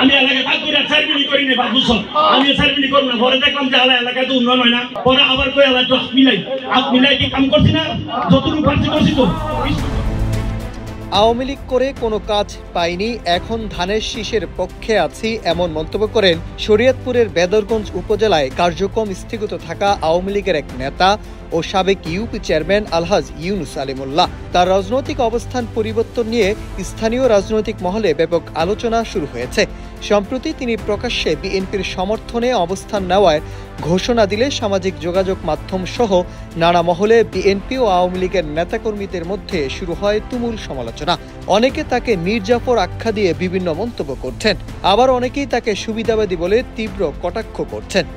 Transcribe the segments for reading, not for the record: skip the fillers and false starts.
আমি এলাকায় থাকি না, সার্ভিনি করি না বাবুস, আমি সার্ভিনি করব না। পরে দেখলাম যে এলাকায় তো উন্নয়ন হয় না, পরে আবার কই এলাকা মিলাই কি কাম করছি না, যতটুকু পারছি করছি তো। আওয়ামী লীগ করে কোনো কাজ পাইনি, এখন ধানের শীষের পক্ষে আছি, এমন মন্তব্য করেন শরীয়তপুরের বেদরগঞ্জ উপজেলায় কার্যক্রম স্থগিত থাকা আওয়ামী লীগের এক নেতা ও সাবেক ইউপি চেয়ারম্যান আলহাজ ইউনুস আলিমুল্লাহ। তার রাজনৈতিক অবস্থান পরিবর্তন নিয়ে স্থানীয় রাজনৈতিক মহলে ব্যাপক আলোচনা শুরু হয়েছে। সম্প্রতি তিনি প্রকাশ্যে বিএনপির সমর্থনে অবস্থান নেওয়ার ঘোষণা দিলে সামাজিক যোগাযোগ মাধ্যম সহ নানা মহলে বিএনপি ও আওয়ামী লীগের নেতাকর্মীদের মধ্যে শুরু হয় তুমুল সমালোচনা। অনেকে তাকে মীর জাফর আখ্যা দিয়ে বিভিন্ন মন্তব্য করছেন, আবার অনেকেই তাকে সুবিধাবাদী বলে তীব্র কটাক্ষ করছেন।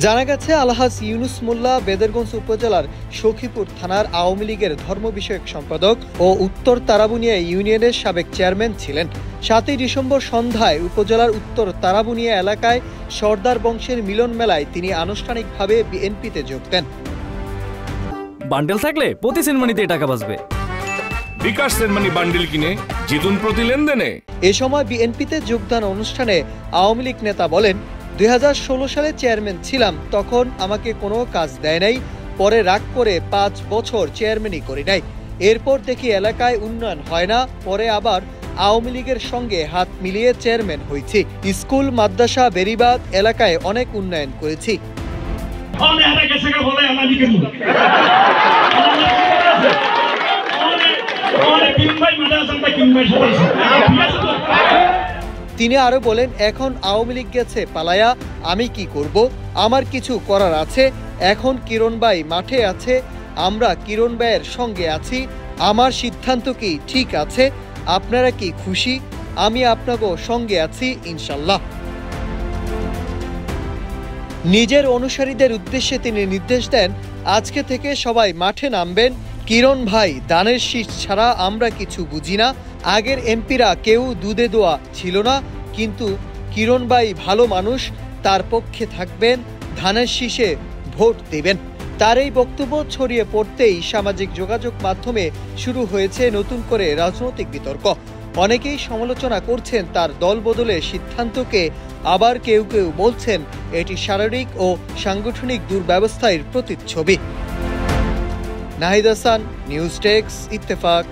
জানা গেছে, আলহাজ ইউনুস মোল্লা বেদরগঞ্জ উপজেলার সখীপুর থানার আওয়ামী লীগের ধর্ম বিষয়ক সম্পাদক ও উত্তর তারাবুনিয়া ইউনিয়নের সাবেক চেয়ারম্যান ছিলেন। ৭ই ডিসেম্বর সন্ধ্যায় উপজেলার উত্তর তারাবুনিয়া এলাকায় সর্দার বংশের মিলন মেলায় তিনি আনুষ্ঠানিকভাবে বিএনপিতে যোগ দেন। বান্ডেল থাকলে প্রতি সেনমানিতে টাকা বাঁচবে। বিকাশ সেনমানি বান্ডেল কিনে জিতুন প্রতি লেনদেনে। এ সময় বিএনপিতে যোগদান অনুষ্ঠানে আওয়ামী লীগ নেতা বলেন, ২০১৬ সালে চেয়ারম্যান ছিলাম, তখন আমাকে কোনো কাজ দেয় নাই, পরে রাগ করে ৫ বছর চেয়ারম্যানই করি নাই। এরপর দেখি এলাকায় উন্নয়ন হয় না, পরে আবার আওয়ামী লীগের সঙ্গে হাত মিলিয়ে চেয়ারম্যান হয়েছি। স্কুল, মাদ্রাসা, বেড়িবাঁধ এলাকায় অনেক উন্নয়ন করেছি। তিনি আরো বলেন, এখন আওয়ামী লীগ গেছে পালায়া, আমি কি করব? আমার কিছু করার আছে। এখন কিরণ ভাই মাঠে আছে, আমরা কিরণ ভাইয়ের সঙ্গে আছি। আমার সিদ্ধান্ত কি ঠিক আছে? আপনারা কি খুশি? আমি আপনাকে সঙ্গে আছি ইনশাল্লাহ। নিজের অনুসারীদের উদ্দেশ্যে তিনি নির্দেশ দেন, আজকে থেকে সবাই মাঠে নামবেন। কিরণ ভাই দানের শীষ ছাড়া আমরা কিছু বুঝি না। আগের এমপিরা কেউ দুধে দোয়া ছিল না, কিন্তু কিরণ ভাই ভালো মানুষ, তার পক্ষে থাকবেন, ধানের শীষে ভোট দেবেন। তার এই বক্তব্য ছড়িয়ে পড়তেই সামাজিক যোগাযোগ মাধ্যমে শুরু হয়েছে নতুন করে রাজনৈতিক বিতর্ক। অনেকেই সমালোচনা করছেন তার দল বদলের সিদ্ধান্তকে, আবার কেউ কেউ বলছেন এটি শারীরিক ও সাংগঠনিক দুর্ব্যবস্থার প্রতিচ্ছবি। Nahid Hasan, news desk, Ittefaq.